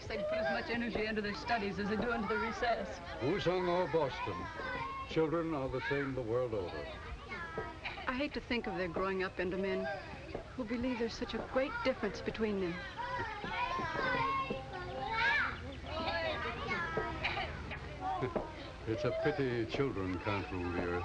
wish they'd put as much energy into their studies as they do into the recess. Wusong or Boston, children are the same the world over. I hate to think of their growing up into men who believe there's such a great difference between them. It's a pity children can't rule the earth.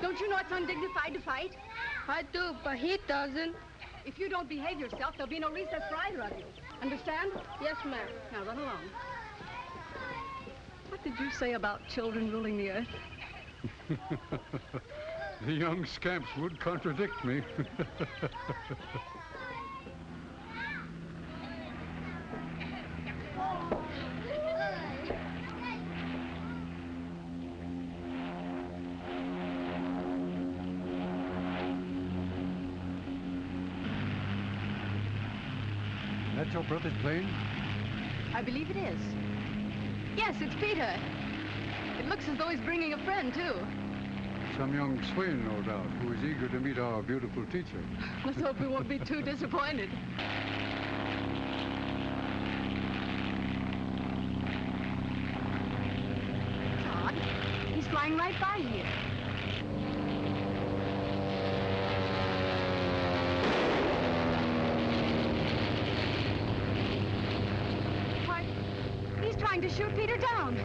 Don't you know it's undignified to fight? I do, but he doesn't. If you don't behave yourself, there'll be no recess for either of you. Understand? Yes, ma'am. Now run along. What did you say about children ruling the earth? The young scamps would contradict me. That's your brother's plane? I believe it is. Yes, it's Peter. It looks as though he's bringing a friend, too. Some young swain, no doubt, who is eager to meet our beautiful teacher. Let's hope we won't be too disappointed. It's odd. He's flying right by here. Why, he's trying to shoot Peter down.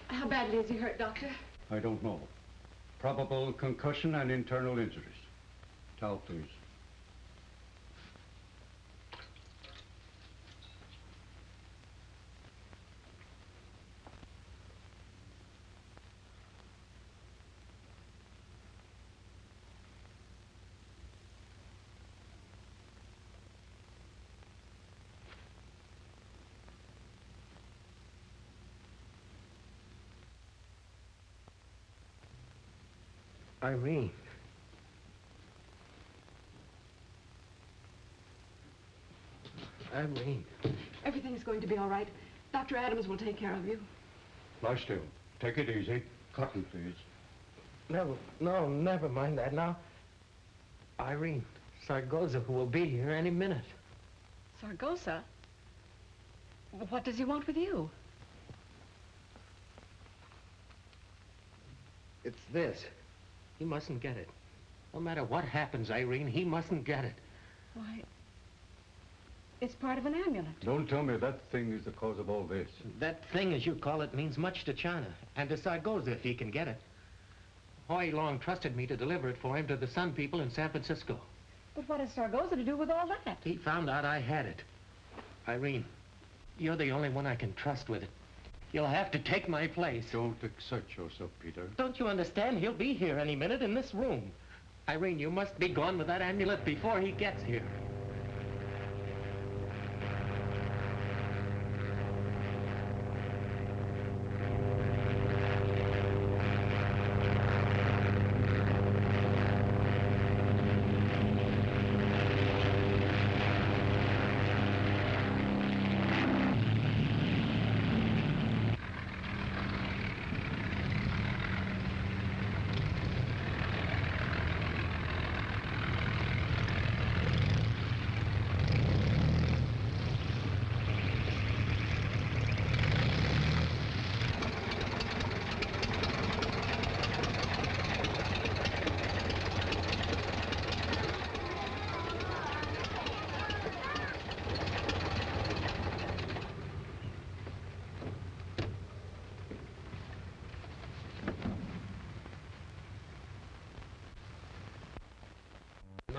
How badly is he hurt, Doctor? I don't know. Probable concussion and internal injuries. Towel, please. Irene. Irene. Everything's going to be all right. Dr. Adams will take care of you. Lie still. Take it easy. Cotton, please. Never mind that now. Irene, Sargoza will be here any minute. Sargoza? What does he want with you? It's this. He mustn't get it. No matter what happens, Irene, he mustn't get it. Why, it's part of an amulet. Don't tell me that thing is the cause of all this. That thing, as you call it, means much to China, and to Sargoza if he can get it. Hoy Long trusted me to deliver it for him to the Sun people in San Francisco. But what has Sargoza to do with all that? He found out I had it. Irene, you're the only one I can trust with it. You'll have to take my place. Don't exert yourself, Peter. Don't you understand? He'll be here any minute in this room. Irene, you must be gone with that amulet before he gets here.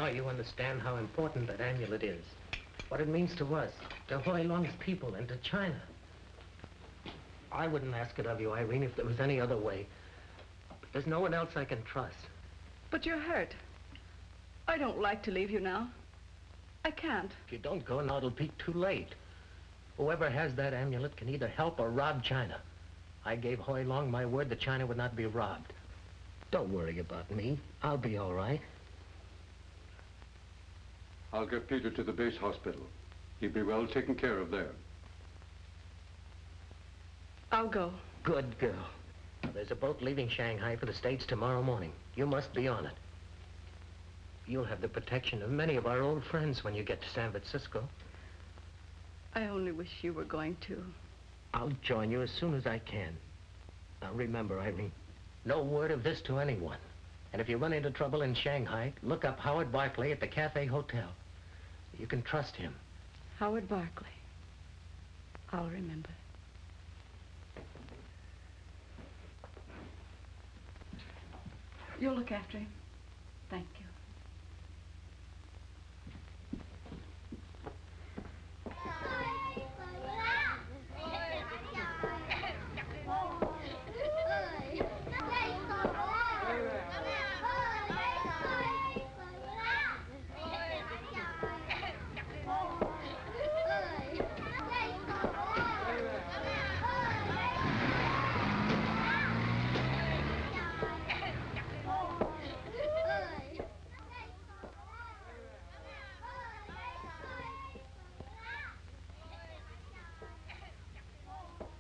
sure you understand how important that amulet is. What it means to us, to Hoi Long's people, and to China. I wouldn't ask it of you, Irene, if there was any other way. But there's no one else I can trust. But you're hurt. I don't like to leave you now. I can't. If you don't go now, it'll be too late. Whoever has that amulet can either help or rob China. I gave Hoi Long my word that China would not be robbed. Don't worry about me. I'll be all right. I'll get Peter to the base hospital. He'll be well taken care of there. I'll go. Good girl. Now, there's a boat leaving Shanghai for the States tomorrow morning. You must be on it. You'll have the protection of many of our old friends when you get to San Francisco. I only wish you were going to. I'll join you as soon as I can. Now, remember, Irene, no word of this to anyone. And if you run into trouble in Shanghai, look up Howard Barclay at the Cafe Hotel. You can trust him. Howard Barclay. I'll remember. You'll look after him. Thank you.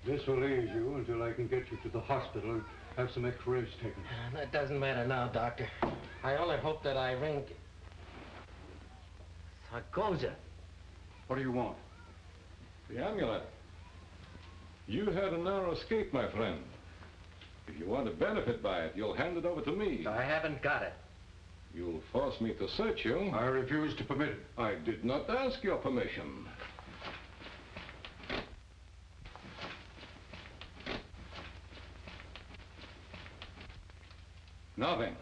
This will ease you until I can get you to the hospital and have some x-rays taken. That doesn't matter now, Doctor. I only hope that Irene... Sargoza. What do you want? The amulet. You had a narrow escape, my friend. If you want to benefit by it, you'll hand it over to me. I haven't got it. You'll force me to search you. I refuse to permit it. I did not ask your permission. Now then,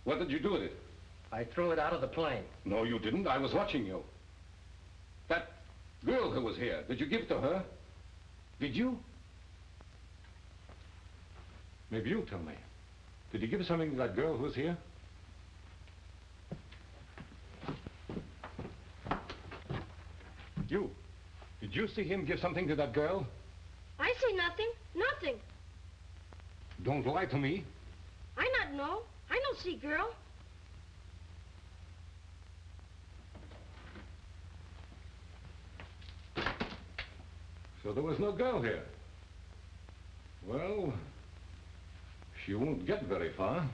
what did you do with it? I threw it out of the plane. No, you didn't. I was watching you. That girl who was here, did you give it to her? Did you? Maybe you'll tell me. Did you give something to that girl who was here? You. Did you see him give something to that girl? I see nothing. Nothing. Don't lie to me. I not know. I don't see girl. So there was no girl here. Well, she won't get very far.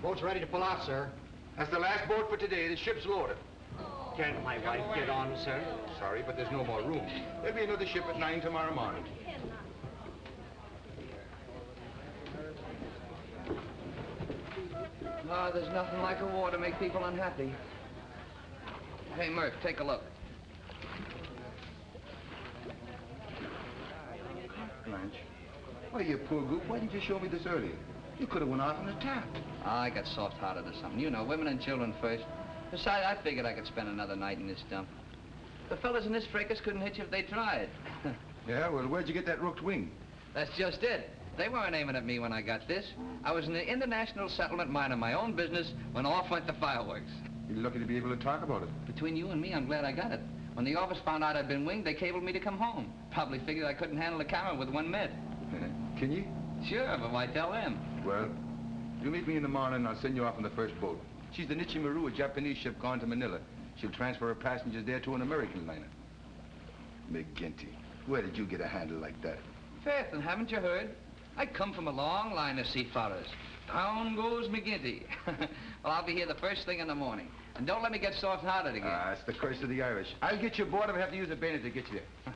Boat's ready to pull out, sir. That's the last boat for today. The ship's loaded. Can't my wife get on, sir? Sorry, but there's no more room. There'll be another ship at 9 tomorrow morning. Oh, there's nothing like a war to make people unhappy. Hey, Murph, take a look. Blanche. Why, you poor goop, why didn't you show me this earlier? You could have went out and attacked. I got soft-hearted or something. You know, women and children first. Besides, I figured I could spend another night in this dump. The fellas in this fracas couldn't hit you if they tried. Yeah, well, where'd you get that rooked wing? That's just it. They weren't aiming at me when I got this. I was in the international settlement minding my own business when off went the fireworks. You're lucky to be able to talk about it. Between you and me, I'm glad I got it. When the office found out I'd been winged, they cabled me to come home. Probably figured I couldn't handle the camera with one med. Can you? Sure, but why tell them? Well, you meet me in the morning and I'll send you off on the first boat. She's the Nichimaru, a Japanese ship gone to Manila. She'll transfer her passengers there to an American liner. McGinty, where did you get a handle like that? Faith, and haven't you heard? I come from a long line of seafarers. Down goes McGinty. Well, I'll be here the first thing in the morning. And don't let me get soft-hearted again. Ah, it's the curse of the Irish. I'll get you aboard if I have to use a bayonet to get you there.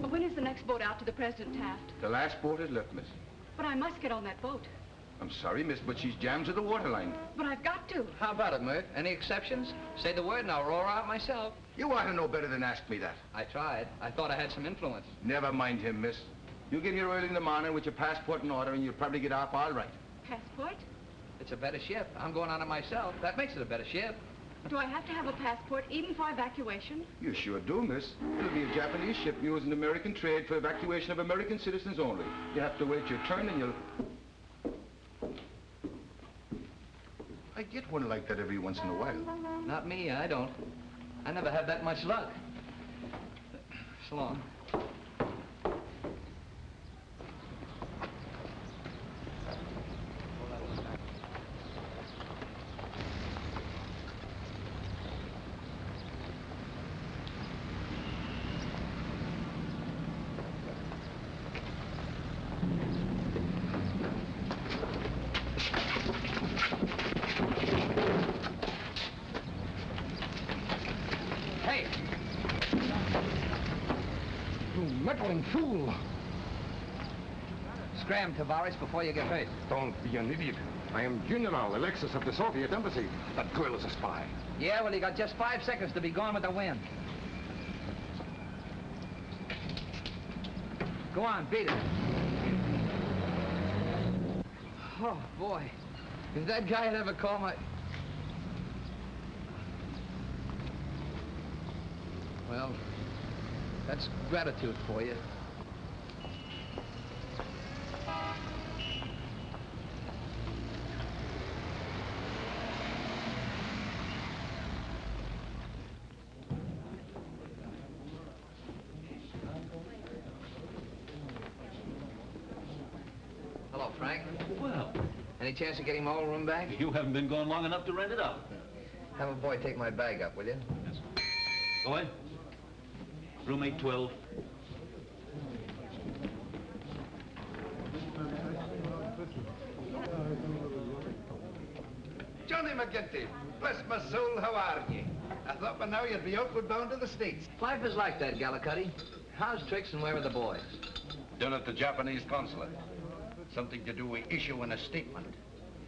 When is the next boat out to the President Taft? The last boat is left, miss. But I must get on that boat. I'm sorry, miss, but she's jammed to the waterline. But I've got to. How about it, Murph? Any exceptions? Say the word and I'll roar out myself. You ought to know better than ask me that. I tried. I thought I had some influence. Never mind him, miss. You get here early in the morning with your passport in order and you'll probably get off all right. Passport? It's a better ship. I'm going on it myself. That makes it a better ship. Do I have to have a passport even for evacuation? You sure do, miss. It'll be a Japanese ship using American trade for evacuation of American citizens only. You have to wait your turn and you'll... I get one like that every once in a while. Not me, I don't. I never have that much luck. So long. Fool! Scram, Tavares, before you get hurt. Don't be an idiot. I am General Alexis of the Soviet Embassy. That girl is a spy. Yeah, well, you got just 5 seconds to be gone with the wind. Go on, beat it. Oh, boy. If that guy had ever called my... Well, that's gratitude for you. Hello, Frank. Well, Any chance of getting my old room back? you haven't been gone long enough to rent it out. Have a boy take my bag up, will you? Yes. Boy, room 812. Johnny McGinty, bless my soul, how are you? I thought by now you'd be outward bound to the States. Life is like that, Gallicuddy. How's Trix and where are the boys? Done at the Japanese consulate. Something to do with issuing a statement.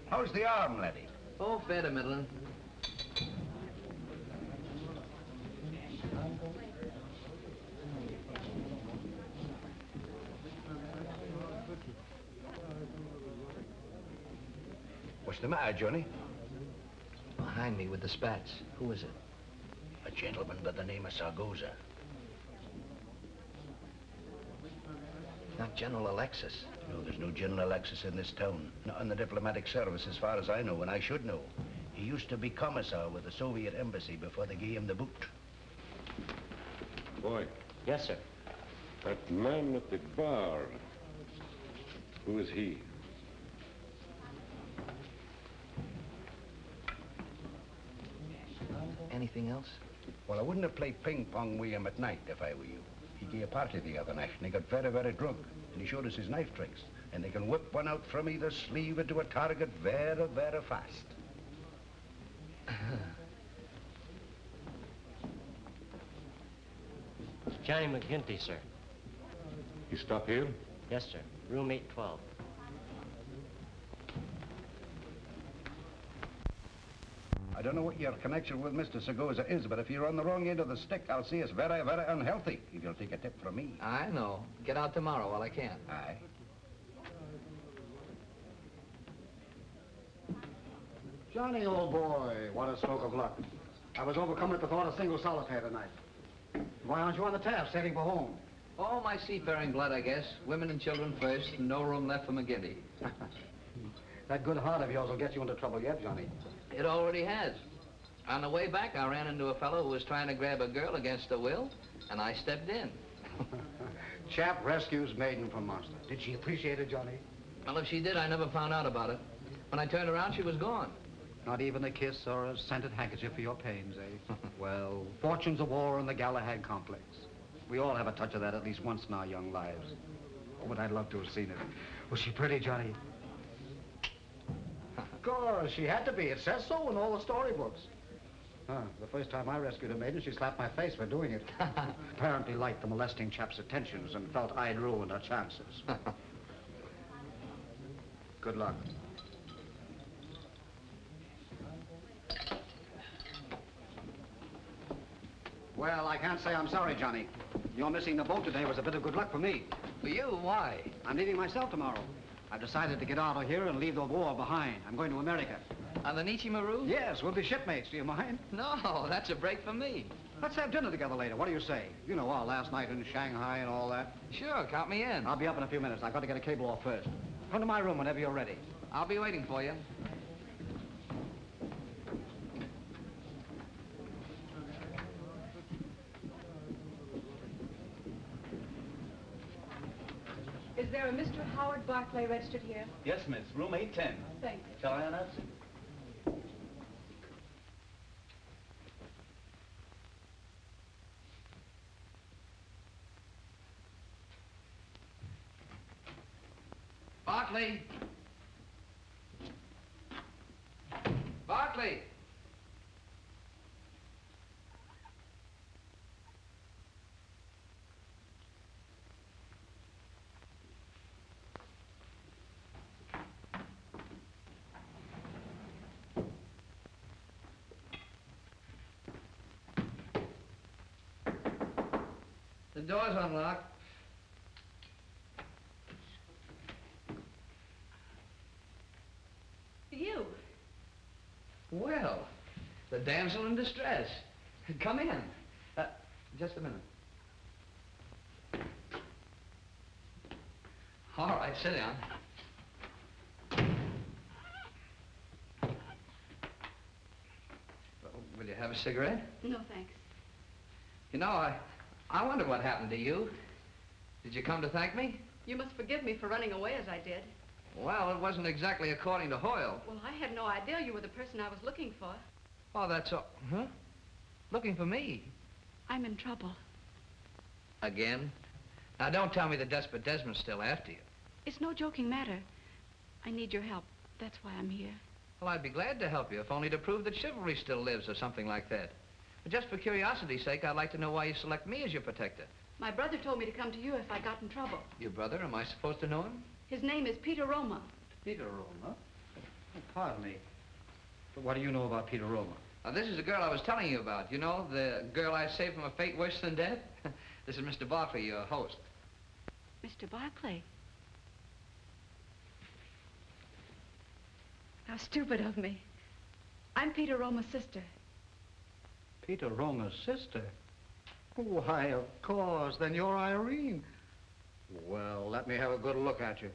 How's the arm, laddie? Oh, fair to middling. What's the matter, Johnny? Behind me with the spats. Who is it? A gentleman by the name of Sargoza. Not General Alexis. No, there's no General Alexis in this town. Not in the diplomatic service as far as I know, and I should know. He used to be commissar with the Soviet embassy before they gave him the boot. Boy, Yes, sir. that man at the bar, who is he? Anything else? Well, I wouldn't have played ping-pong with him at night if I were you. He gave a party the other night, and he got very, very drunk. And he showed us his knife tricks. And they can whip one out from either sleeve into a target very, very fast. Johnny McGinty, sir. He stop here? Yes, sir. Room 812. I don't know what your connection with Mr. Sargoza is, but if you're on the wrong end of the stick, I'll say it's very, very unhealthy, if you'll take a tip from me. I know. Get out tomorrow while I can. Aye. Johnny, old boy, what a stroke of luck. I was overcome at the thought of single solitaire tonight. Why aren't you on the taff, sailing for home? Oh, my seafaring blood, I guess. Women and children first, and no room left for McGinty. That good heart of yours will get you into trouble yet, Johnny. It already has. On the way back, I ran into a fellow who was trying to grab a girl against her will, and I stepped in. Chap rescues maiden from monster. Did she appreciate it, Johnny? Well, if she did, I never found out about it. When I turned around, she was gone. Not even a kiss or a scented handkerchief for your pains, eh? Well, fortunes of war and the Galahad complex. We all have a touch of that at least once in our young lives. Oh, but I'd love to have seen it. Was she pretty, Johnny? Of course, she had to be. It says so in all the storybooks. The first time I rescued a maiden, she slapped my face for doing it. Apparently liked the molesting chap's attentions and felt I'd ruined her chances. Good luck. Well, I can't say I'm sorry, Johnny. Your missing the boat today was a bit of good luck for me. For you? Why? I'm leaving myself tomorrow. I've decided to get out of here and leave the war behind. I'm going to America. On the Nietzsche Maru? Yes, we'll be shipmates. Do you mind? No, that's a break for me. Let's have dinner together later. What do you say? You know, our last night in Shanghai and all that. Sure, count me in. I'll be up in a few minutes. I've got to get a cable off first. Come to my room whenever you're ready. I'll be waiting for you. Is there a Mr. Howard Barclay registered here? Yes, miss. Room 810. Thank you. Shall I announce it? Barclay! Barclay! The door's unlocked. You? Well, the damsel in distress. Come in. Just a minute. All right, sit down. Will you have a cigarette? No, thanks. You know, I wonder what happened to you. Did you come to thank me? You must forgive me for running away as I did. Well, it wasn't exactly according to Hoyle. Well, I had no idea you were the person I was looking for. Oh, that's all. Huh? Looking for me? I'm in trouble. Again? Now, don't tell me the Desperate Desmond's still after you. It's no joking matter. I need your help. That's why I'm here. Well, I'd be glad to help you, if only to prove that chivalry still lives or something like that. But just for curiosity's sake, I'd like to know why you select me as your protector. My brother told me to come to you if I got in trouble. Your brother? Am I supposed to know him? His name is Peter Roma. Peter Roma? Oh, pardon me. But what do you know about Peter Roma? Now, this is the girl I was telling you about. You know, the girl I saved from a fate worse than death? This is Mr. Barclay, your host. Mr. Barclay? How stupid of me. I'm Peter Roma's sister. Peter Roma's sister? Why, of course. Then you're Irene. Well, let me have a good look at you.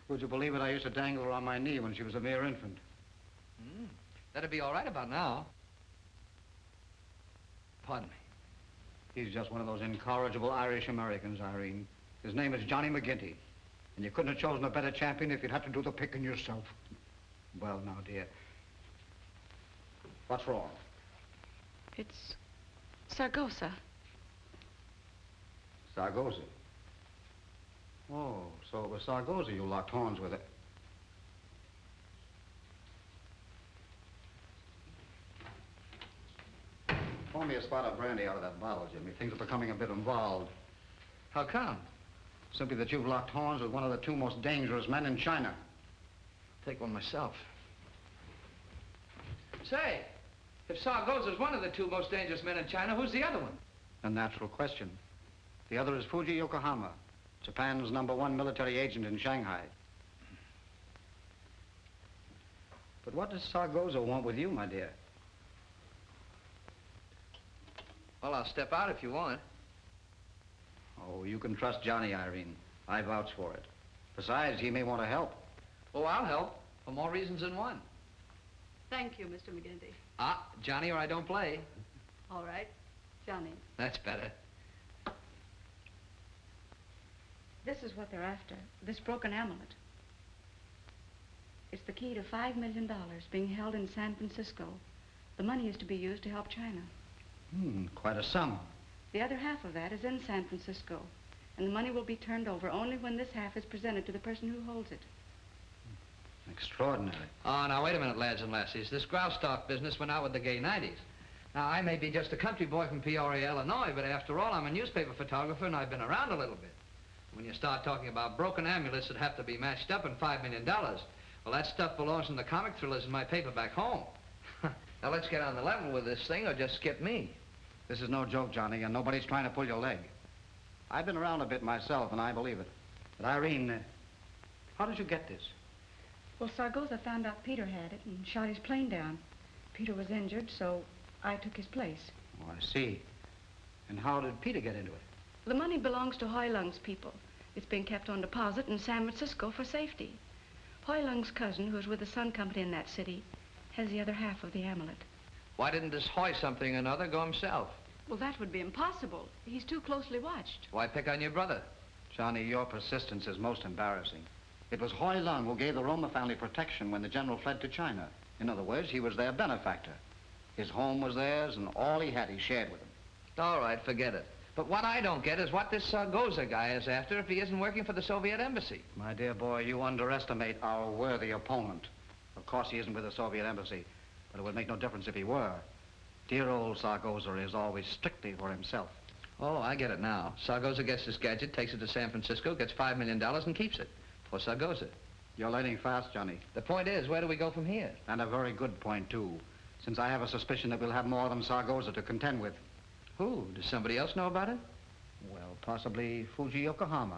Would you believe it? I used to dangle her on my knee when she was a mere infant. That'd be all right about now. Pardon me. He's just one of those incorrigible Irish Americans, Irene. His name is Johnny McGinty. And you couldn't have chosen a better champion if you'd had to do the picking yourself. Well, now, dear. What's wrong? It's Saragossa. Saragossa? Oh, so it was Saragossa you locked horns with it. Pour me a spot of brandy out of that bottle, Jimmy. Things are becoming a bit involved. How come? Simply that you've locked horns with one of the two most dangerous men in China. Take one myself. Say, if Saragossa's one of the two most dangerous men in China, who's the other one? A natural question. The other is Fuji Yokohama, Japan's #1 military agent in Shanghai. But what does Sargozo want with you, my dear? Well, I'll step out if you want. Oh, you can trust Johnny, Irene. I vouch for it. Besides, he may want to help. Oh, I'll help, for more reasons than one. Thank you, Mr. McGinty. Ah, Johnny or I don't play. All right, Johnny. That's better. This is what they're after, this broken amulet. It's the key to $5 million being held in San Francisco. The money is to be used to help China. Quite a sum. The other half of that is in San Francisco, and the money will be turned over only when this half is presented to the person who holds it. Extraordinary. Oh, now, wait a minute, lads and lassies. This grouse stock business went out with the gay 90s. Now, I may be just a country boy from Peoria, Illinois, but after all, I'm a newspaper photographer, and I've been around a little bit. When you start talking about broken amulets that have to be matched up and $5 million, well, that stuff belongs in the comic thrillers in my paper back home. Now, let's get on the level with this thing or just skip me. This is no joke, Johnny, and nobody's trying to pull your leg. I've been around a bit myself, and I believe it. But, Irene, how did you get this? Well, Sargoza found out Peter had it and shot his plane down. Peter was injured, so I took his place. Oh, I see. And how did Peter get into it? The money belongs to Hoi Lung's people. It's being kept on deposit in San Francisco for safety. Hoi Lung's cousin, who's with the Sun Company in that city, has the other half of the amulet. Why didn't this Hoy something or another go himself? Well, that would be impossible. He's too closely watched. Why pick on your brother? Johnny, your persistence is most embarrassing. It was Hoi Lung who gave the Roma family protection when the general fled to China. In other words, he was their benefactor. His home was theirs, and all he had he shared with them. All right, forget it. But what I don't get is what this Sargoza guy is after if he isn't working for the Soviet embassy. My dear boy, you underestimate our worthy opponent. Of course, he isn't with the Soviet embassy, but it would make no difference if he were. Dear old Sargoza is always strictly for himself. Oh, I get it now. Sargoza gets this gadget, takes it to San Francisco, gets $5 million and keeps it. For Sargoza. You're learning fast, Johnny. The point is, where do we go from here? And a very good point, too, since I have a suspicion that we'll have more than Sargoza to contend with. Who? Does somebody else know about it? Well, possibly Fuji Yokohama.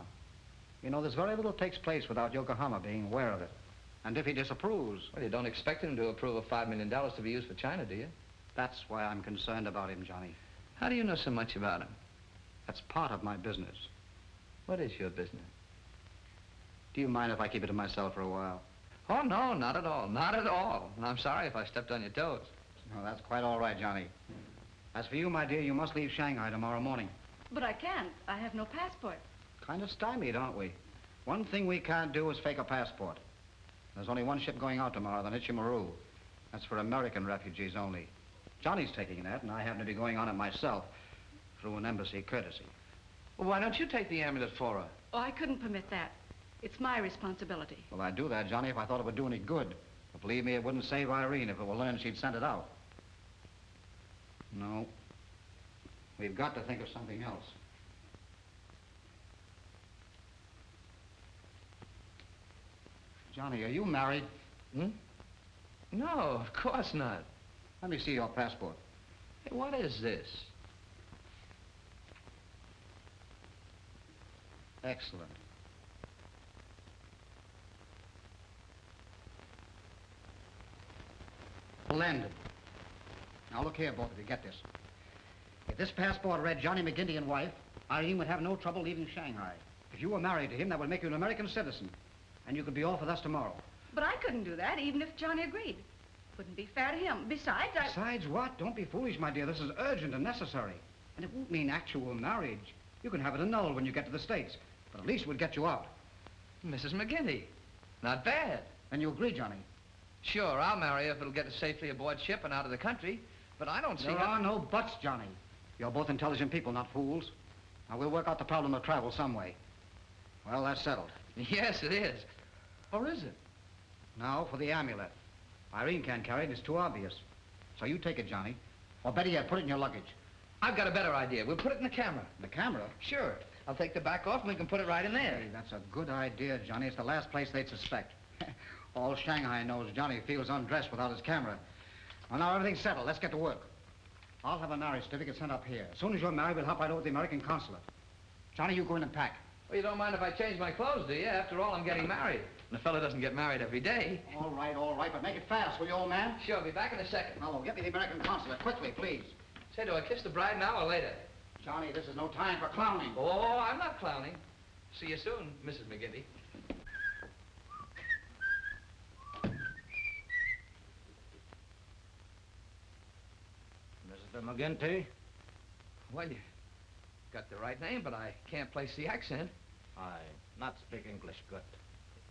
You know, there's very little takes place without Yokohama being aware of it. And if he disapproves... Well, you don't expect him to approve of $5 million to be used for China, do you? That's why I'm concerned about him, Johnny. How do you know so much about him? That's part of my business. What is your business? Do you mind if I keep it to myself for a while? Oh, no, not at all. Not at all. And I'm sorry if I stepped on your toes. No, that's quite all right, Johnny. As for you, my dear, you must leave Shanghai tomorrow morning. But I can't. I have no passport. Kind of stymied, aren't we? One thing we can't do is fake a passport. There's only one ship going out tomorrow, the Nichimaru. That's for American refugees only. Johnny's taking that, and I happen to be going on it myself through an embassy courtesy. Well, why don't you take the amulet for her? Oh, I couldn't permit that. It's my responsibility. Well, I'd do that, Johnny, if I thought it would do any good. But believe me, it wouldn't save Irene if it were learned she'd sent it out. No. We've got to think of something else. Johnny, are you married? No, of course not. Let me see your passport. Hey, what is this? Excellent. Splendid. Now, look here, both of you, get this. If this passport read Johnny McGinty and wife, Irene would have no trouble leaving Shanghai. If you were married to him, that would make you an American citizen, and you could be off with us tomorrow. But I couldn't do that, even if Johnny agreed. Wouldn't be fair to him. Besides, Besides what? Don't be foolish, my dear. This is urgent and necessary. And it won't mean actual marriage. You can have it annulled when you get to the States, but at least we'll get you out. Mrs. McGinty. Not bad. And you agree, Johnny? Sure, I'll marry her if it'll get us safely aboard ship and out of the country. But I don't see There are no buts, Johnny. You're both intelligent people, not fools. Now, we'll work out the problem of travel some way. Well, that's settled. Yes, it is. Or is it? Now, for the amulet. Irene can't carry it. It's too obvious. So you take it, Johnny. Or better yet, put it in your luggage. I've got a better idea. We'll put it in the camera. The camera? Sure. I'll take the back off and we can put it right in there. Hey, that's a good idea, Johnny. It's the last place they'd suspect. All Shanghai knows Johnny feels undressed without his camera. Well, now everything's settled. Let's get to work. I'll have a marriage certificate sent up here. As soon as you're married, we'll hop right over to the American consulate. Johnny, you go in and pack. Well, you don't mind if I change my clothes, do you? After all, I'm getting married. And the fella doesn't get married every day. All right, but make it fast, will you, old man? Sure, I'll be back in a second. No, get me the American consulate, quickly, please. Say, do I kiss the bride now or later? Johnny, this is no time for clowning. Oh, I'm not clowning. See you soon, Mrs. McGinty. Mr. McGinty? Well, you got the right name, but I can't place the accent. I not speak English good.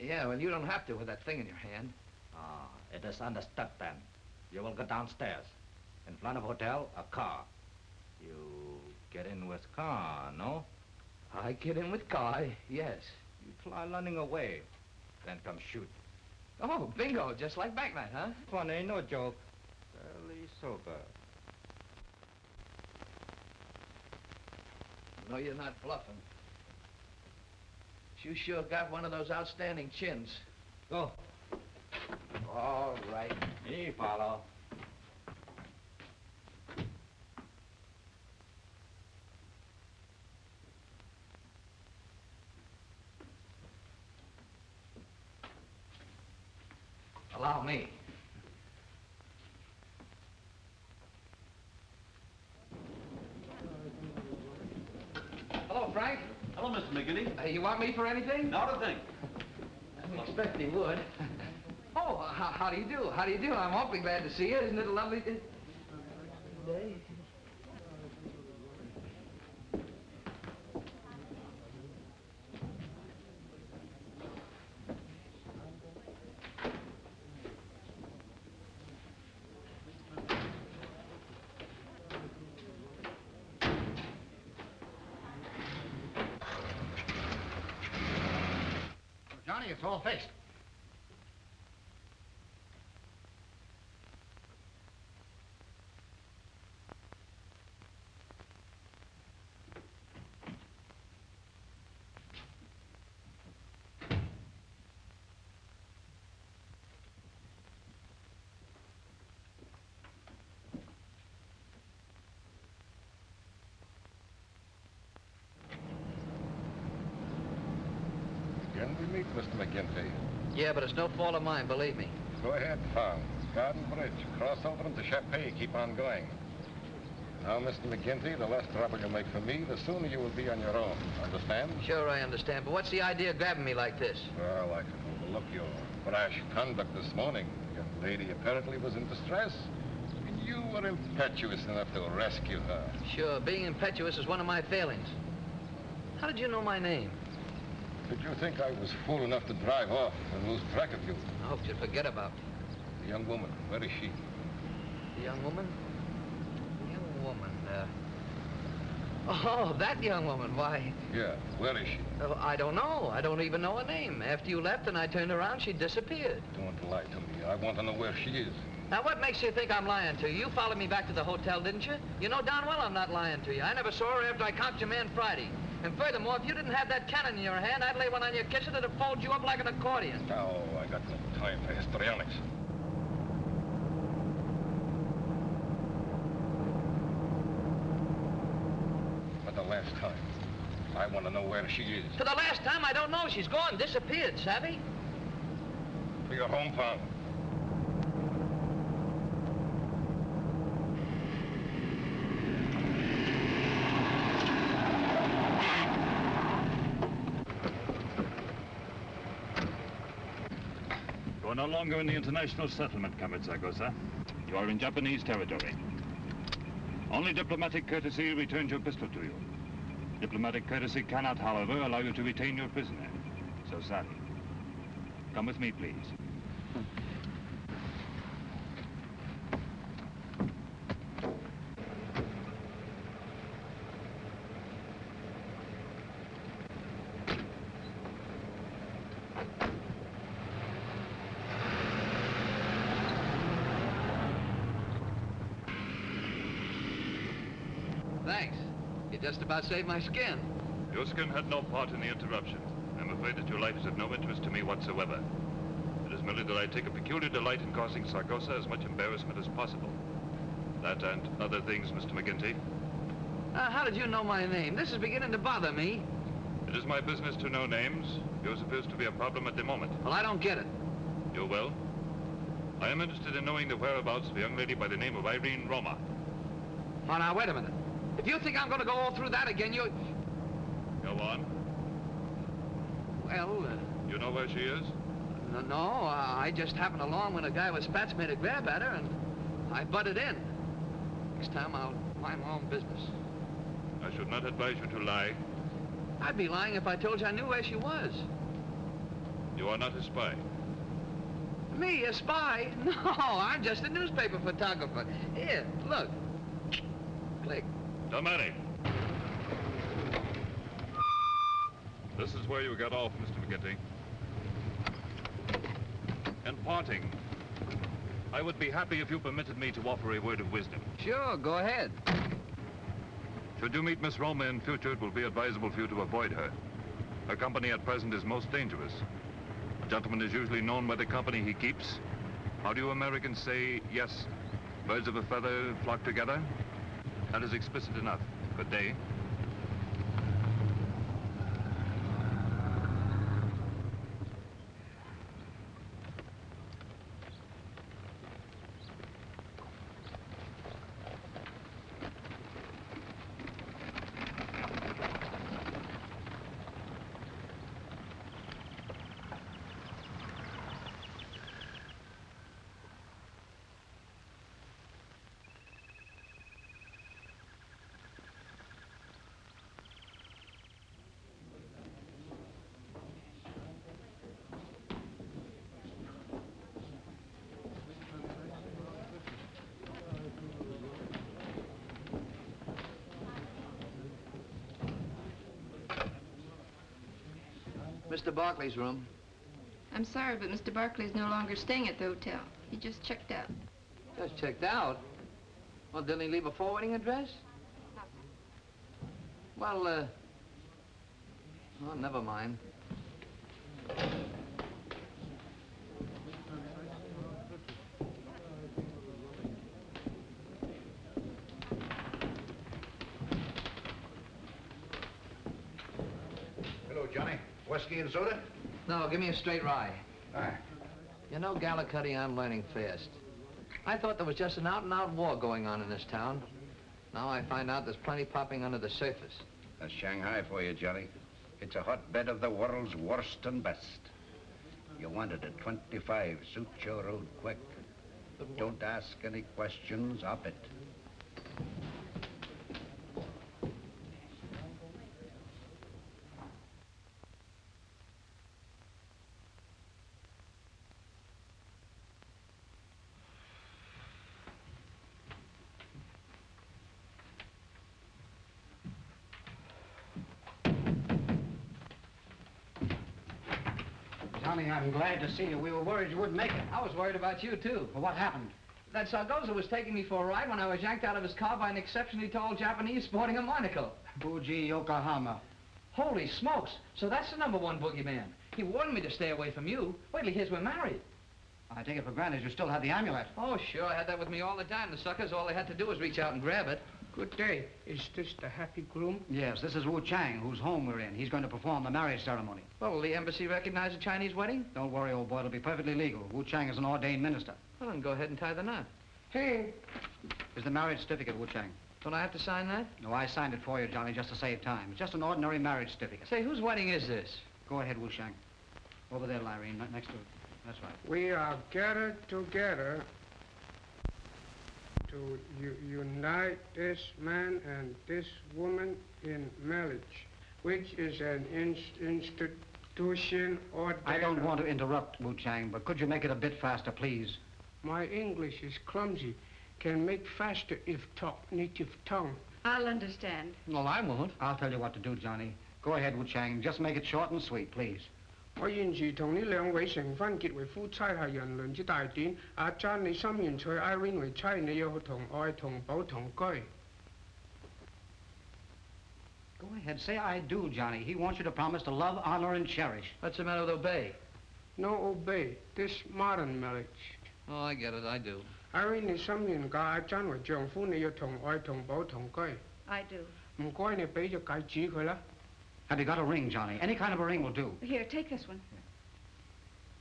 Yeah, well, you don't have to with that thing in your hand. Ah, it is understood then. You will go downstairs. In front of hotel, a car. You get in with car, no? I get in with car, yes. You try running away, then come shoot. Oh, bingo, just like back night, huh? Funny, no joke. Fairly sober. No, you're not bluffing. You sure got one of those outstanding chins. Go. All right. Me follow. Allow me. Hello, Frank. Hello, Mr. McGinty. You want me for anything? Not a thing. I didn't expect he would. Oh, how do you do? How do you do? I'm awfully glad to see you. Isn't it a lovely day? Johnny, it's all fixed. Again we meet, Mr. McGinty. Yeah, but it's no fault of mine, believe me. Go ahead, Tom. Garden Bridge. Cross over into Chappé. Keep on going. Now, Mr. McGinty, the less trouble you make for me, the sooner you will be on your own. Understand? Sure, I understand. But what's the idea of grabbing me like this? Well, I can overlook your brash conduct this morning. The young lady apparently was in distress. And you were impetuous enough to rescue her. Sure, being impetuous is one of my failings. How did you know my name? Did you think I was fool enough to drive off and lose track of you? I hoped you'd forget about me. The young woman, where is she? The young woman? The young woman, Oh, that young woman, why? Yeah, where is she? Oh, I don't know. I don't even know her name. After you left and I turned around, she disappeared. Don't lie to me. I want to know where she is. Now, what makes you think I'm lying to you? You followed me back to the hotel, didn't you? You know darn well I'm not lying to you. I never saw her after I conked your man Friday. And furthermore, if you didn't have that cannon in your hand, I'd lay one on your kitchen that'd fold you up like an accordion. Oh, I got no time for histrionics. For the last time, I want to know where she is. For the last time, I don't know. She's gone, disappeared, savvy? To your hometown. You are no longer in the international settlement, Kamitsago-san. You are in Japanese territory. Only diplomatic courtesy returns your pistol to you. Diplomatic courtesy cannot, however, allow you to retain your prisoner. So sorry. Come with me, please. Thanks. You just about saved my skin. Your skin had no part in the interruption. I'm afraid that your life is of no interest to me whatsoever. It is merely that I take a peculiar delight in causing Sargosa as much embarrassment as possible. That and other things, Mr. McGinty. How did you know my name? This is beginning to bother me. It is my business to know names. Yours appears to be a problem at the moment. Well, I don't get it. You will? I am interested in knowing the whereabouts of a young lady by the name of Irene Roma. Oh, now, wait a minute. If you think I'm going to go all through that again, you... Go on. Well, You know where she is? no, I just happened along when a guy with spats made a grab at her, and I butted in. Next time, I'll mind my own business. I should not advise you to lie. I'd be lying if I told you I knew where she was. You are not a spy. Me, a spy? No, I'm just a newspaper photographer. Here, look. Click. Domani. This is where you got off, Mr. McGinty. In parting, I would be happy if you permitted me to offer a word of wisdom. Sure, go ahead. Should you meet Miss Roma in future, it will be advisable for you to avoid her. Her company at present is most dangerous. A gentleman is usually known by the company he keeps. How do you Americans say, yes, birds of a feather flock together? That is explicit enough. Good day. Mr. Barkley's room. I'm sorry, but Mr. Barkley's no longer staying at the hotel. He just checked out. Just checked out? Well, didn't he leave a forwarding address? Well, oh, never mind. Hello, Johnny. Whiskey and soda? No, give me a straight rye. Aye. You know, Gallicuddy, I'm learning fast. I thought there was just an out-and-out war going on in this town. Now I find out there's plenty popping under the surface. That's Shanghai for you, Johnny. It's a hotbed of the world's worst and best. You wanted a 25, suit your road quick. Don't ask any questions, op it. Johnny, I'm glad to see you. We were worried you wouldn't make it. I was worried about you, too. Well, what happened? That Sargoza was taking me for a ride when I was yanked out of his car by an exceptionally tall Japanese sporting a monocle. Fuji, Yokohama. Holy smokes. So that's the #1 boogeyman. He warned me to stay away from you. Wait till he hears we're married. I take it for granted you still have the amulet. Oh, sure. I had that with me all the time. The suckers, all they had to do was reach out and grab it. Good day. Is this the happy groom? Yes, this is Wu Chang, whose home we're in. He's going to perform the marriage ceremony. Well, will the embassy recognize a Chinese wedding? Don't worry, old boy. It'll be perfectly legal. Wu Chang is an ordained minister. Well, then go ahead and tie the knot. Hey. Here's the marriage certificate, Wu Chang. Don't I have to sign that? No, I signed it for you, Johnny, just to save time. It's just an ordinary marriage certificate. Say, whose wedding is this? Go ahead, Wu Chang. Over there, Lyrene, next to it. That's right. We are gathered together to unite this man and this woman in marriage, which is an institution ordained... I don't want to interrupt, Wu Chang, but could you make it a bit faster, please? My English is clumsy. Can make faster if talk native tongue. I'll understand. Well, I won't. I'll tell you what to do, Johnny. Go ahead, Wu Chang. Just make it short and sweet, please. 我現時同呢兩位成婚結為夫妻係人倫之大典。阿珍，你心願娶 Irene 為妻，你要同愛同保同居。Go ahead, say I do, Johnny. He wants you to promise to love, honor, and cherish. What's the matter with obey? No obey. This modern marriage. Oh, I get it. I do. Irene 你心願嫁阿珍為丈夫，你要同愛同保同居。I do. 唔該，你俾隻戒指佢啦。Have you got a ring, Johnny? Any kind of a ring will do. Here, take this one.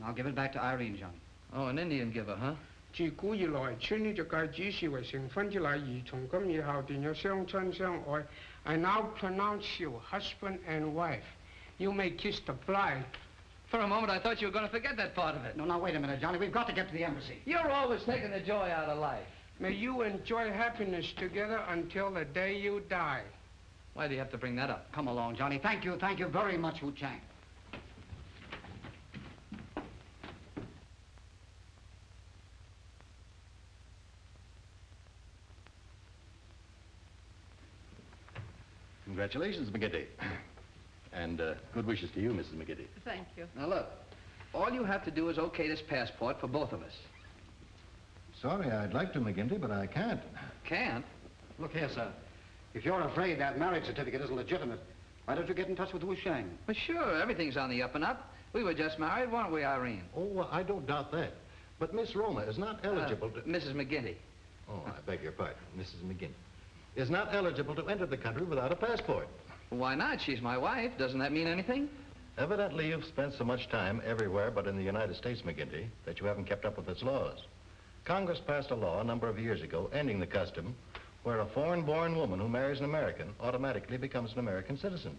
I'll give it back to Irene, Johnny. Oh, an Indian giver, huh? 自古以來，穿呢隻戒指視為成婚之禮儀，從今以後便有相親相愛。I now pronounce you husband and wife. You may kiss the bride. For a moment, I thought you were going to forget that part of it. No, now, wait a minute, Johnny. We've got to get to the embassy. You're always taking the joy out of life. May you enjoy happiness together until the day you die. Why do you have to bring that up? Come along, Johnny. Thank you very much, Wu Chang. Congratulations, McGinty. And good wishes to you, Mrs. McGinty. Thank you. Now, look, all you have to do is okay this passport for both of us. Sorry, I'd like to, McGinty, but I can't. Can't? Look here, sir. If you're afraid that marriage certificate isn't legitimate, why don't you get in touch with Wu Shang? Well, sure. Everything's on the up and up. We were just married, weren't we, Irene? Oh, I don't doubt that. But Miss Roma is not eligible to... Mrs. McGinty. Oh, I beg your pardon. Mrs. McGinty is not eligible to enter the country without a passport. Why not? She's my wife. Doesn't that mean anything? Evidently, you've spent so much time everywhere but in the United States, McGinty, that you haven't kept up with its laws. Congress passed a law a number of years ago ending the custom where a foreign-born woman who marries an American automatically becomes an American citizen.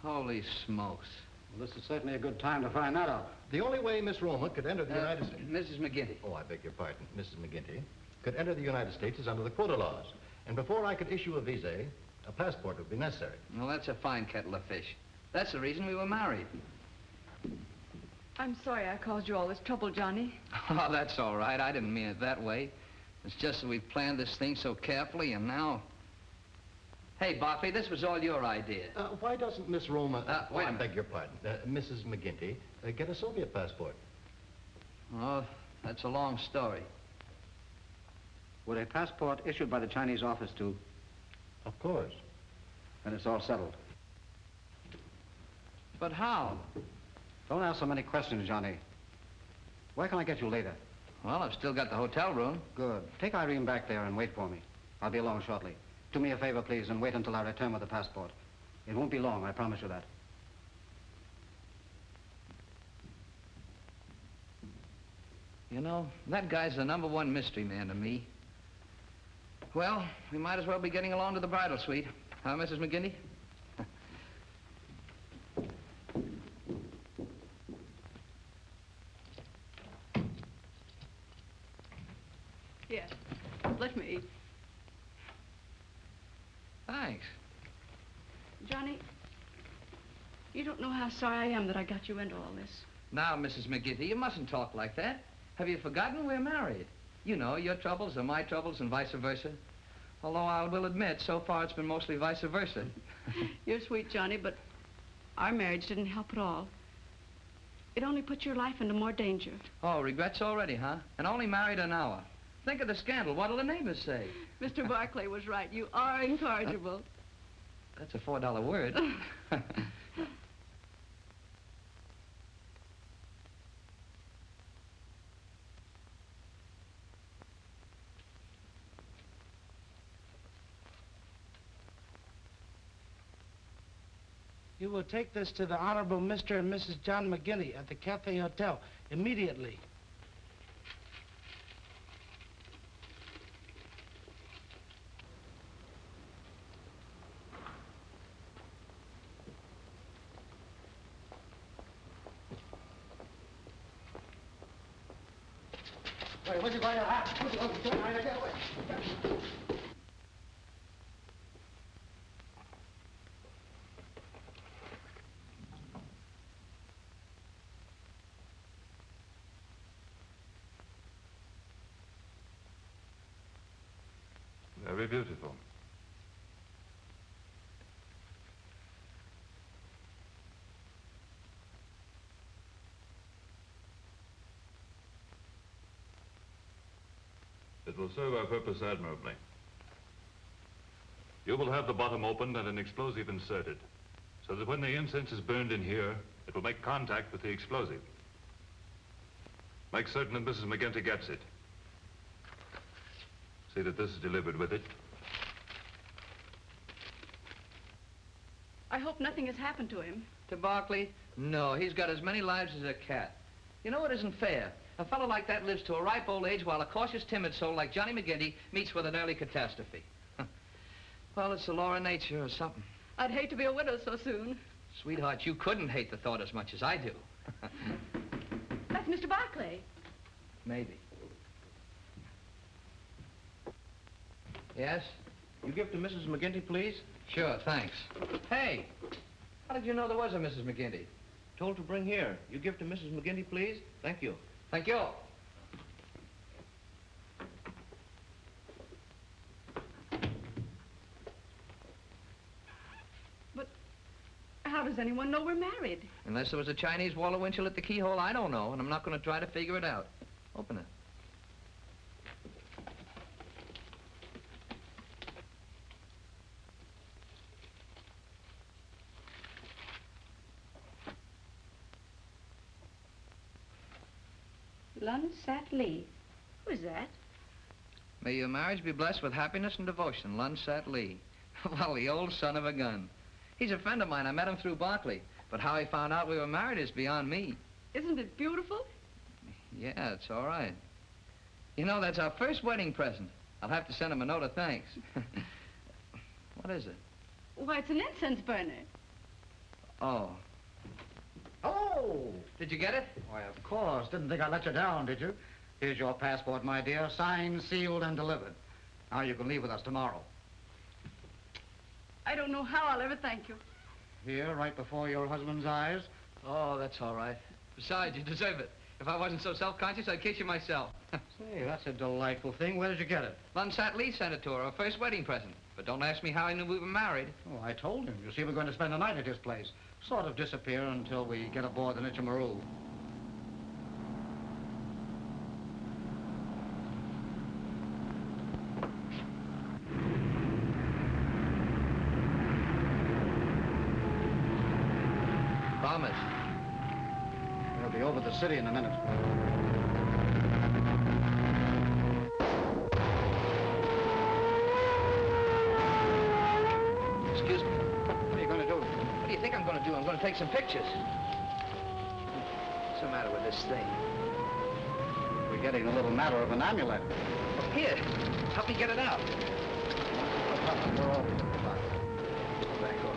Holy smokes. Well, this is certainly a good time to find that out. The only way Miss Roma could enter the United States... Mrs. McGinty. Oh, I beg your pardon. Mrs. McGinty could enter the United States is under the quota laws. And before I could issue a visa, a passport would be necessary. Well, that's a fine kettle of fish. That's the reason we were married. I'm sorry I caused you all this trouble, Johnny. Oh, that's all right. I didn't mean it that way. It's just that we planned this thing so carefully, and now... Hey, Boffy, this was all your idea. Why doesn't Miss Roma... wait a I minute. beg your pardon. Mrs. McGinty, get a Soviet passport. Oh, that's a long story. Would a passport issued by the Chinese office do? Of course. Then it's all settled. But how? Don't ask so many questions, Johnny. Where can I get you later? Well, I've still got the hotel room. Good. Take Irene back there and wait for me. I'll be along shortly. Do me a favor, please, and wait until I return with the passport. It won't be long, I promise you that. You know, that guy's the #1 mystery man to me. Well, we might as well be getting along to the bridal suite. Huh, Mrs. McGinty? Here, let me eat. Thanks. Johnny, you don't know how sorry I am that I got you into all this. Now, Mrs. McGinty, you mustn't talk like that. Have you forgotten we're married? You know, your troubles are my troubles and vice versa. Although I will admit, so far it's been mostly vice versa. You're sweet, Johnny, but our marriage didn't help at all. It only put your life into more danger. Oh, regrets already, huh? And only married an hour. Think of the scandal. What'll the neighbors say? Mr. Barclay was right. You are incorrigible. That's a $4 word. You will take this to the Honorable Mr. and Mrs. John McGinty at the Cafe Hotel immediately. Wait, what you going to have? What you going to do? Get away. Very beautiful. It will serve our purpose admirably. You will have the bottom opened and an explosive inserted, so that when the incense is burned in here, it will make contact with the explosive. Make certain that Mrs. McGinty gets it. See that this is delivered with it. I hope nothing has happened to him. To Barkley? No, he's got as many lives as a cat. You know, it isn't fair. A fellow like that lives to a ripe old age while a cautious, timid soul like Johnny McGinty meets with an early catastrophe. Well, it's the law of nature or something. I'd hate to be a widow so soon. Sweetheart, you couldn't hate the thought as much as I do. That's Mr. Barkley. Maybe. Yes? You give to Mrs. McGinty, please? Sure, thanks. Hey, how did you know there was a Mrs. McGinty? Told to bring here. You give to Mrs. McGinty, please? Thank you. Thank you. But how does anyone know we're married? Unless there was a Chinese Waller Winchell at the keyhole, I don't know, and I'm not going to try to figure it out. Open it. Lun Sat Lee. Who is that? May your marriage be blessed with happiness and devotion, Lun Sat Lee. Well, the old son of a gun. He's a friend of mine. I met him through Barkley. But how he found out we were married is beyond me. Isn't it beautiful? Yeah, it's all right. You know, that's our first wedding present. I'll have to send him a note of thanks. What is it? Why, it's an incense burner. Oh. Oh! Did you get it? Why, of course. Didn't think I'd let you down, did you? Here's your passport, my dear. Signed, sealed, and delivered. Now you can leave with us tomorrow. I don't know how I'll ever thank you. Here, right before your husband's eyes. Oh, that's all right. Besides, you deserve it. If I wasn't so self-conscious, I'd kiss you myself. Say, that's a delightful thing. Where did you get it? Lun Sat Lee sent it to her, her first wedding present. But don't ask me how I knew we were married. Oh, I told him. You see, we're going to spend the night at his place. Sort of disappear until we get aboard the Nichimaru. Promise. We'll be over the city in a minute. Excuse me. What are you going to do? What do you think I'm going to do? I'm going to take some pictures. What's the matter with this thing? We're getting a little matter of an amulet. Here, help me get it out. We're all go back on.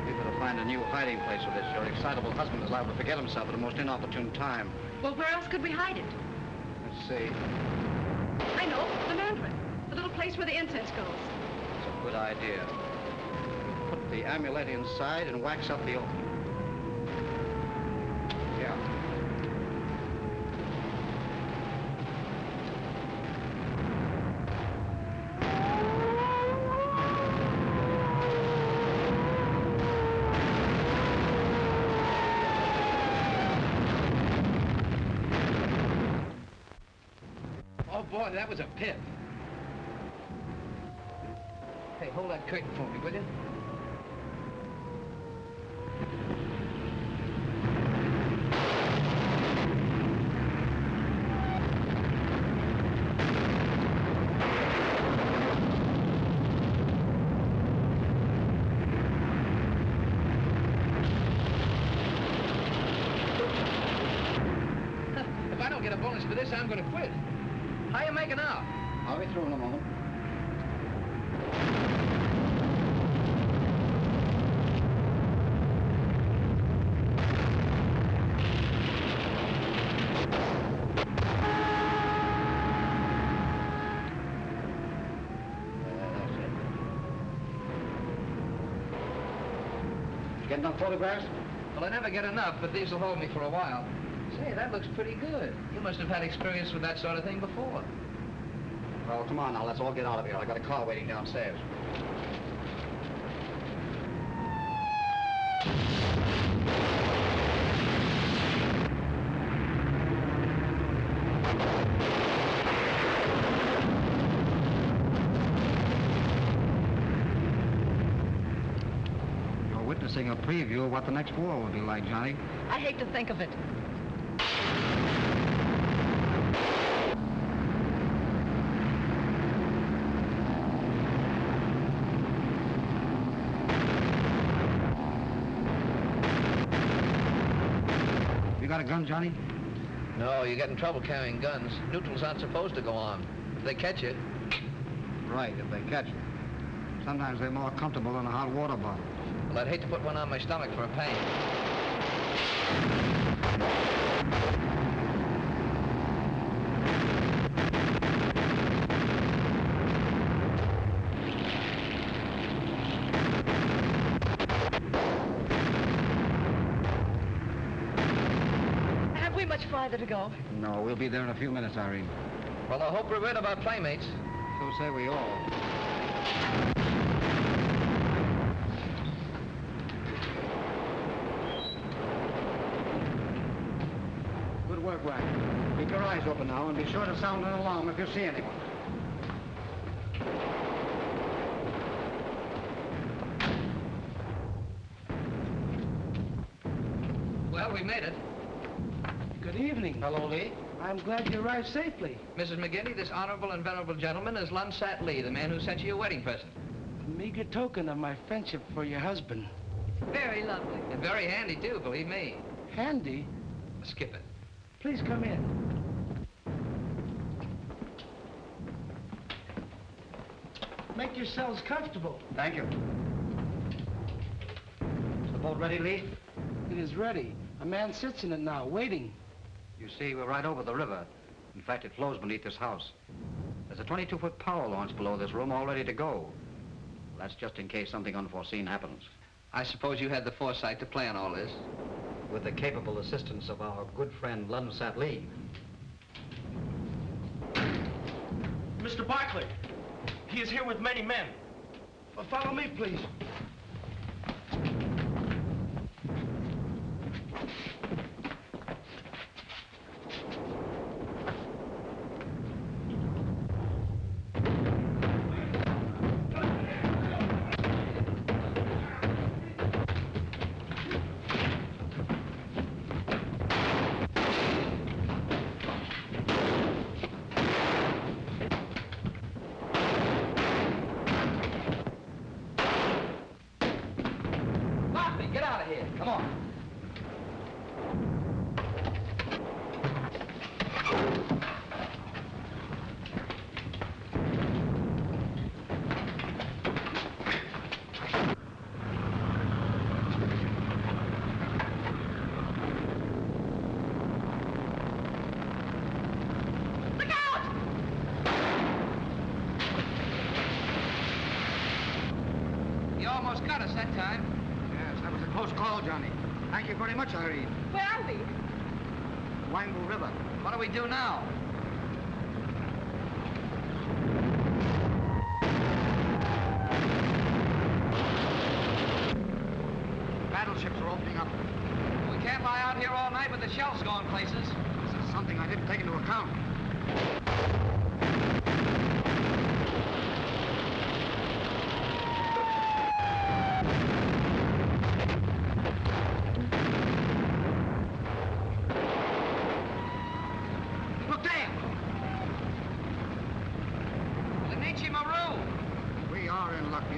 We better find a new hiding place for this. Your excitable husband is liable to forget himself at a most inopportune time. Well, where else could we hide it? Let's see. I know, the mandarin. The little place where the incense goes. It's a good idea. Put the amulet inside and wax up the opening. Yeah. Oh, boy, that was a pip. Hey, hold that curtain for me, will you? If I don't get a bonus for this, I'm going to quit. How you making out? I'll be through in a moment. Get enough photographs? Well, I never get enough, but these will hold me for a while. Say, that looks pretty good. You must have had experience with that sort of thing before. Well, come on now, let's all get out of here. I got a car waiting downstairs. You're witnessing a preview of what the next war will be like, Johnny. I hate to think of it. got a gun, Johnny? No, you get in trouble carrying guns. Neutrals aren't supposed to go on. If they catch you. Right, if they catch you. Sometimes they're more comfortable than a hot water bottle. Well, I'd hate to put one on my stomach for a pain. Have we much farther to go? No, we'll be there in a few minutes, Irene. Well, I hope we're rid of our playmates. So say we all. Good work, Ryan. Keep your eyes open now and be sure to sound an alarm if you see anyone. Well, we made it. Good evening. Hello, Lee. I'm glad you arrived safely. Mrs. McGinty, this honorable and venerable gentleman is Lunsat Lee, the man who sent you your wedding present. A meager token of my friendship for your husband. Very lovely. And very handy, too, believe me. Handy? Skip it. Please come in. Make yourselves comfortable. Thank you. Is the boat ready, Lee? It is ready. A man sits in it now, waiting. You see, we're right over the river. In fact, it flows beneath this house. There's a 22-foot power launch below this room all ready to go. That's just in case something unforeseen happens. I suppose you had the foresight to plan all this. With the capable assistance of our good friend, Lunsat Lee. Mr. Barkley, he is here with many men. Follow me, please. Got us that time. Yes, that was a close call, Johnny. Thank you very much, Irene. Where are we? Wangbu River. What do we do now? Battleships are opening up. We can't lie out here all night with the shells going places. This is something I didn't take into account.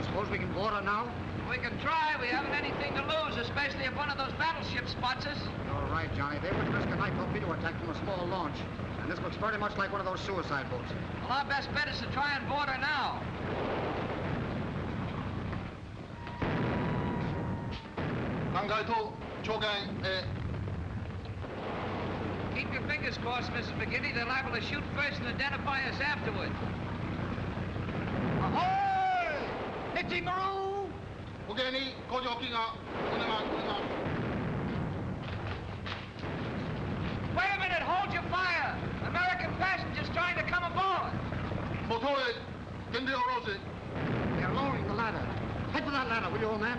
Suppose we can board her now? We can try. We haven't anything to lose, especially if one of those battleships spots us. You're right, Johnny. They wouldn't risk a night torpedo attack from a small launch. And this looks very much like one of those suicide boats. Well, our best bet is to try and board her now. Keep your fingers crossed, Mrs. McGinty. They're liable to shoot first and identify us afterward. Ahoy! Nichi Maru! Wait a minute! Hold your fire! American passengers trying to come aboard! They're lowering the ladder. Head for that ladder, will you, old man?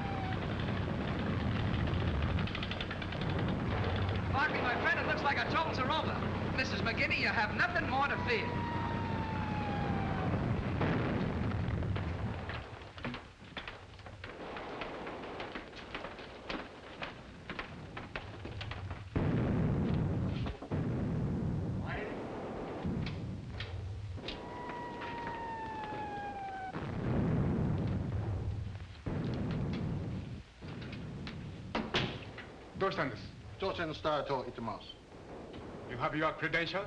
Barkley, my friend, it looks like our troubles are over. Mrs. McGinty, you have nothing more to fear. ¿Dónde están? Tochen Starto Itamas. You have your credentials?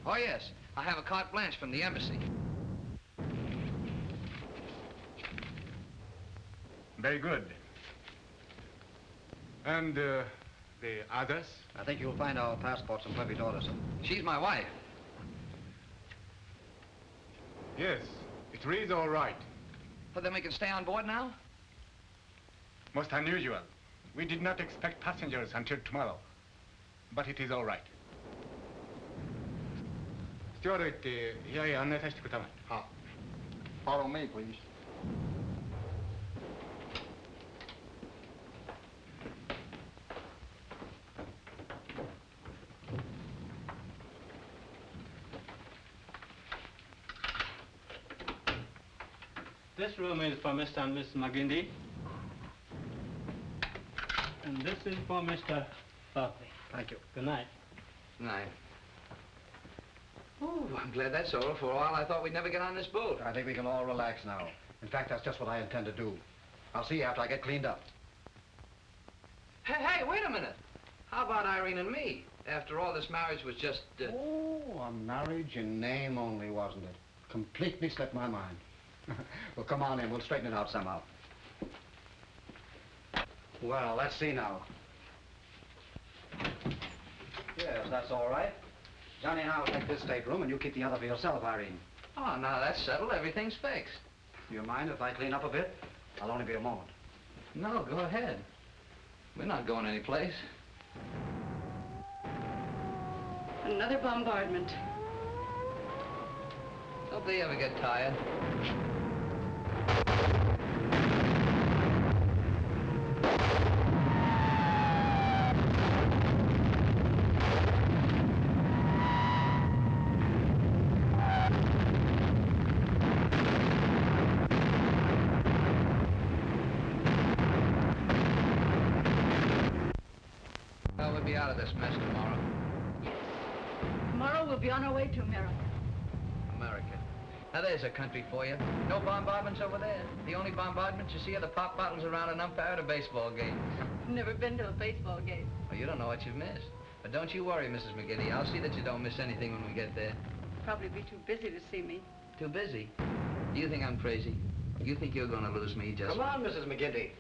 Oh, yes. I have a carte blanche from the embassy. Very good. And the others? I think you'll find our passports in perfect order, sir. She's my wife. Yes, it reads all right. But then we can stay on board now? Most unusual. We did not expect passengers until tomorrow. But it is all right. Steward, here 안내사시고 그다음에. Follow me, please. This room is for Mr. and Miss McGinty. And this is for Mr. Barkley. Thank you. Good night. Good night. Oh, I'm glad that's over. For a while, I thought we'd never get on this boat. I think we can all relax now. In fact, that's just what I intend to do. I'll see you after I get cleaned up. Hey, wait a minute. How about Irene and me? After all, this marriage was just... Oh, a marriage in name only, wasn't it? Completely slipped my mind. Well, come on in. We'll straighten it out somehow. Well, let's see now. Yes, that's all right. Johnny and I will take this stateroom, and you keep the other for yourself, Irene. Oh, now that's settled. Everything's fixed. Do you mind if I clean up a bit? I'll only be a moment. No, go ahead. We're not going anyplace. Another bombardment. Hope they ever get tired. Well, we'll be out of this mess tomorrow. Tomorrow we'll be on our way to America. America. Now, there's a country for you. No bombardments over there. The only bombardments you see are the pop bottles around an umpire at a baseball game. Never been to a baseball game. Well, you don't know what you've missed. But don't you worry, Mrs. McGinty. I'll see that you don't miss anything when we get there. Probably be too busy to see me. Too busy? Do you think I'm crazy? You think you're going to lose me just... Come on, Mrs. McGinty.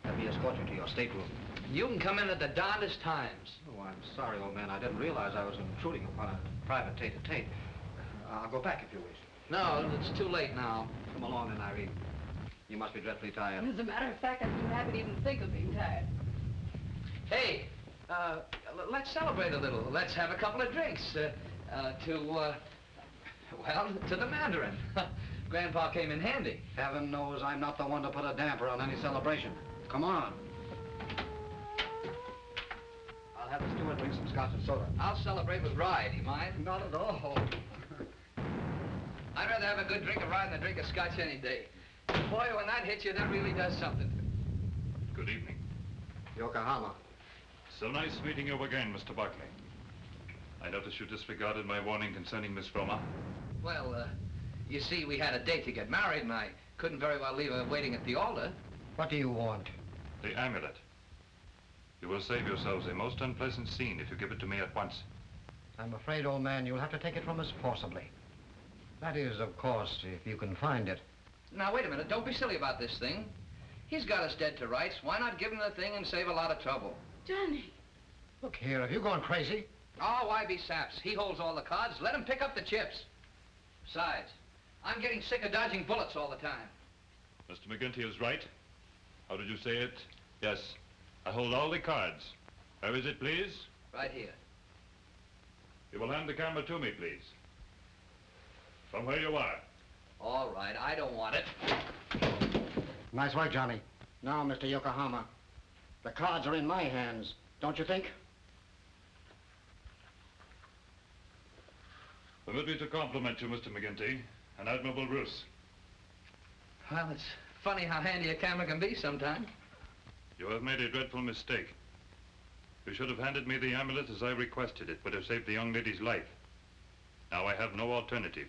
Let me escort you to your stateroom. You can come in at the darndest times. Oh, I'm sorry, old man. I didn't realize I was intruding upon a private tete-a-tete. I'll go back if you wish. No, it's too late now. Come along then, Irene. You must be dreadfully tired. As a matter of fact, I'm too happy to even think of being tired. Hey, let's celebrate a little. Let's have a couple of drinks well, to the Mandarin. Grandpa came in handy. Heaven knows I'm not the one to put a damper on any celebration. Come on. I'll have the steward bring some scotch and soda. I'll celebrate with rye. Do you mind? Not at all. I'd rather have a good drink of rye than a drink of scotch any day. Boy, when that hits you, that really does something. Good evening. Yokohama. So nice meeting you again, Mr. Barkley. I notice you disregarded my warning concerning Miss Roma. Well, you see, we had a date to get married, and I couldn't very well leave her waiting at the altar. What do you want? The amulet. You will save yourselves a most unpleasant scene if you give it to me at once. I'm afraid, old man, you'll have to take it from us forcibly. That is, of course, if you can find it. Now, wait a minute. Don't be silly about this thing. He's got us dead to rights. Why not give him the thing and save a lot of trouble? Johnny. Look here, have you gone crazy? Oh, why be saps? He holds all the cards. Let him pick up the chips. Besides, I'm getting sick of dodging bullets all the time. Mr. McGinty is right. How did you say it? Yes, I hold all the cards. Where is it, please? Right here. You will hand the camera to me, please. From where you are. All right, I don't want it. Nice work, Johnny. Now, Mr. Yokohama, the cards are in my hands, don't you think? Permit me to compliment you, Mr. McGinty. An admirable ruse. Well, it's funny how handy a camera can be sometimes. You have made a dreadful mistake. You should have handed me the amulet as I requested. It would have saved the young lady's life. Now I have no alternative.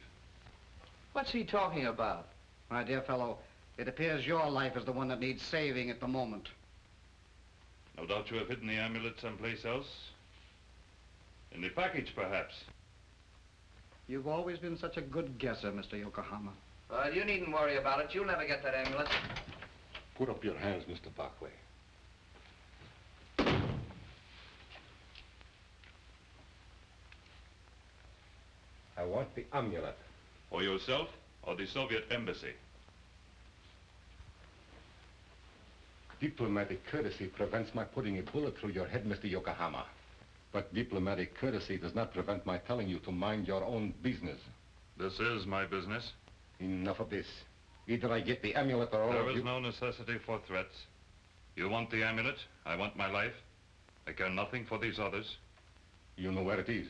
What's he talking about? My dear fellow, it appears your life is the one that needs saving at the moment. Now No doubt you have hidden the amulet someplace else. In the package, perhaps. You've always been such a good guesser, Mr. Yokohama. Well, you needn't worry about it. You'll never get that amulet. Put up your hands, Mr. Barclay. I want the amulet. For yourself or the Soviet embassy? Diplomatic courtesy prevents my putting a bullet through your head, Mr. Yokohama. But diplomatic courtesy does not prevent my telling you to mind your own business. This is my business. Enough of this. Either I get the amulet or all of you... There is no necessity for threats. You want the amulet, I want my life. I care nothing for these others. You know where it is.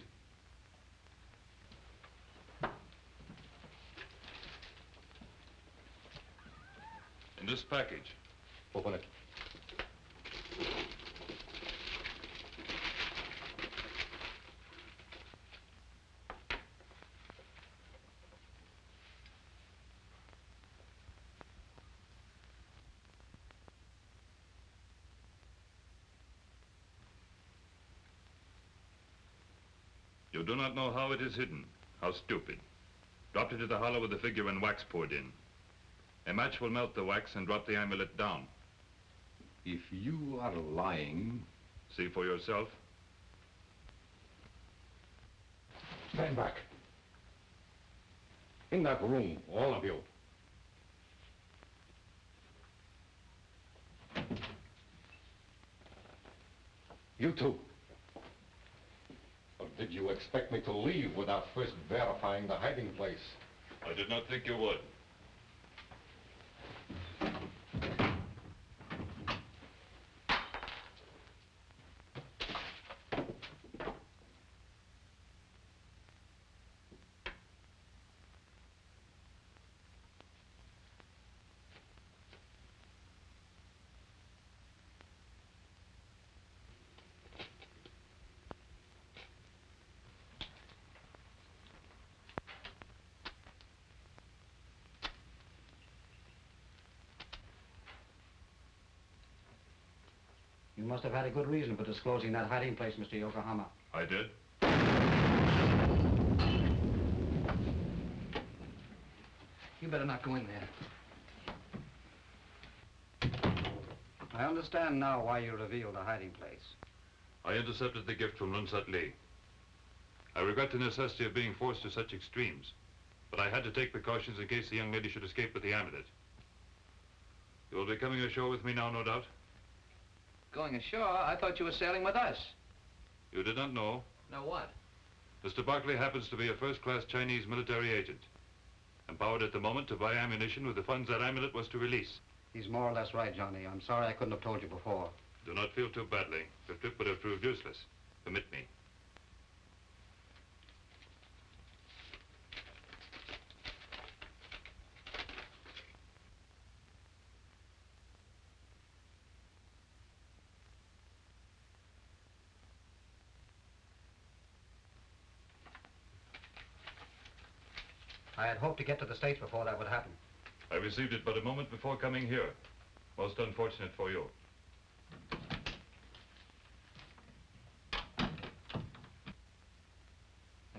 In this package. Open it. You do not know how it is hidden. How stupid. Dropped into the hollow with the figure and wax poured in. A match will melt the wax and drop the amulet down. If you are lying... See for yourself. Stand back. In that room, all of you. You too. Or did you expect me to leave without first verifying the hiding place? I did not think you would. You must have had a good reason for disclosing that hiding place, Mr. Yokohama. I did. You better not go in there. I understand now why you revealed the hiding place. I intercepted the gift from Lunsat Lee. I regret the necessity of being forced to such extremes, but I had to take precautions in case the young lady should escape with the amulet. You will be coming ashore with me now, no doubt? Going ashore? I thought you were sailing with us. You did not know. Know what? Mr. Barclay happens to be a first-class Chinese military agent, empowered at the moment to buy ammunition with the funds that amulet was to release. He's more or less right, Johnny. I'm sorry I couldn't have told you before. Do not feel too badly. The trip would have proved useless. Permit me. I had hoped to get to the States before that would happen. I received it but a moment before coming here. Most unfortunate for you. I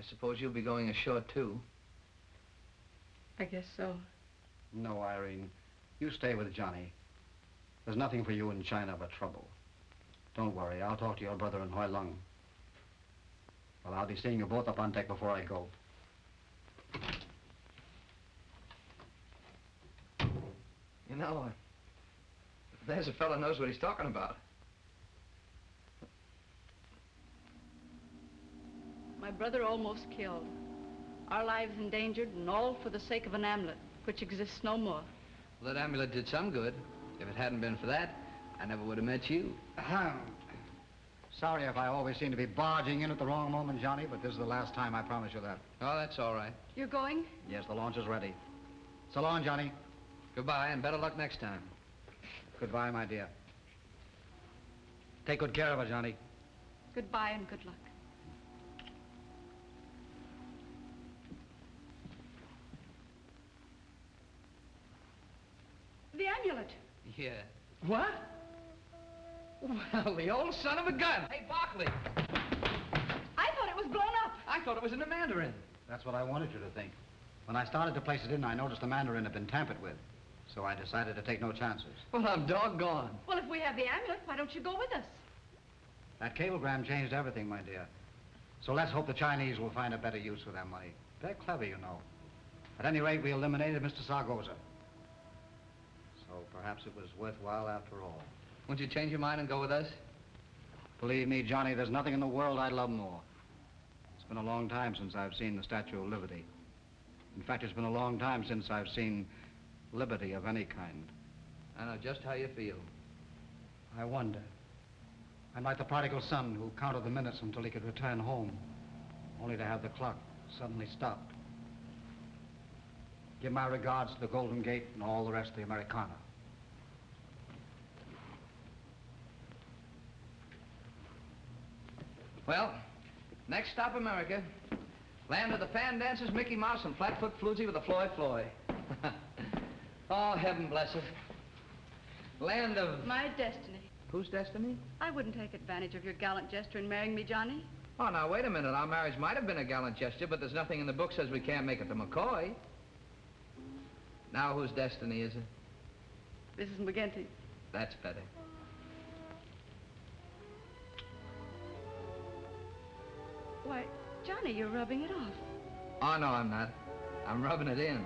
suppose you'll be going ashore, too. I guess so. No, Irene. You stay with Johnny. There's nothing for you in China but trouble. Don't worry. I'll talk to your brother in Hoi Lung. Well, I'll be seeing you both up on deck before I go. You know, there's a fellow knows what he's talking about. My brother almost killed. Our lives endangered, and all for the sake of an amulet, which exists no more. Well, that amulet did some good. If it hadn't been for that, I never would have met you. Sorry if I always seem to be barging in at the wrong moment, Johnny, but this is the last time, I promise you that. Oh, that's all right. You're going? Yes, the launch is ready. So long, Johnny. Goodbye, and better luck next time. Goodbye, my dear. Take good care of her, Johnny. Goodbye and good luck. The amulet. Yeah. What? Well, the old son of a gun. Hey, Barkley. I thought it was blown up. I thought it was in the Mandarin. That's what I wanted you to think. When I started to place it in, I noticed the Mandarin had been tampered with. So I decided to take no chances. Well, I'm doggone. Well, if we have the amulet, why don't you go with us? That cablegram changed everything, my dear. So let's hope the Chinese will find a better use for their money. They're clever, you know. At any rate, we eliminated Mr. Sargoza. So perhaps it was worthwhile after all. Won't you change your mind and go with us? Believe me, Johnny, there's nothing in the world I'd love more. It's been a long time since I've seen the Statue of Liberty. In fact, it's been a long time since I've seen liberty of any kind. I know just how you feel. I wonder. I'm like the prodigal son who counted the minutes until he could return home, only to have the clock suddenly stop. Give my regards to the Golden Gate and all the rest of the Americana. Well, next stop, America. Land of the fan dancers, Mickey Mouse, and Flatfoot Floozy with the Floy Floy. Oh, heaven bless her. Land of... My destiny. Whose destiny? I wouldn't take advantage of your gallant gesture in marrying me, Johnny. Oh, now, wait a minute. Our marriage might have been a gallant gesture, but there's nothing in the book says we can't make it to McCoy. Now, whose destiny is it? Mrs. McGinty. That's better. Why, Johnny, you're rubbing it off. Oh, no, I'm not. I'm rubbing it in.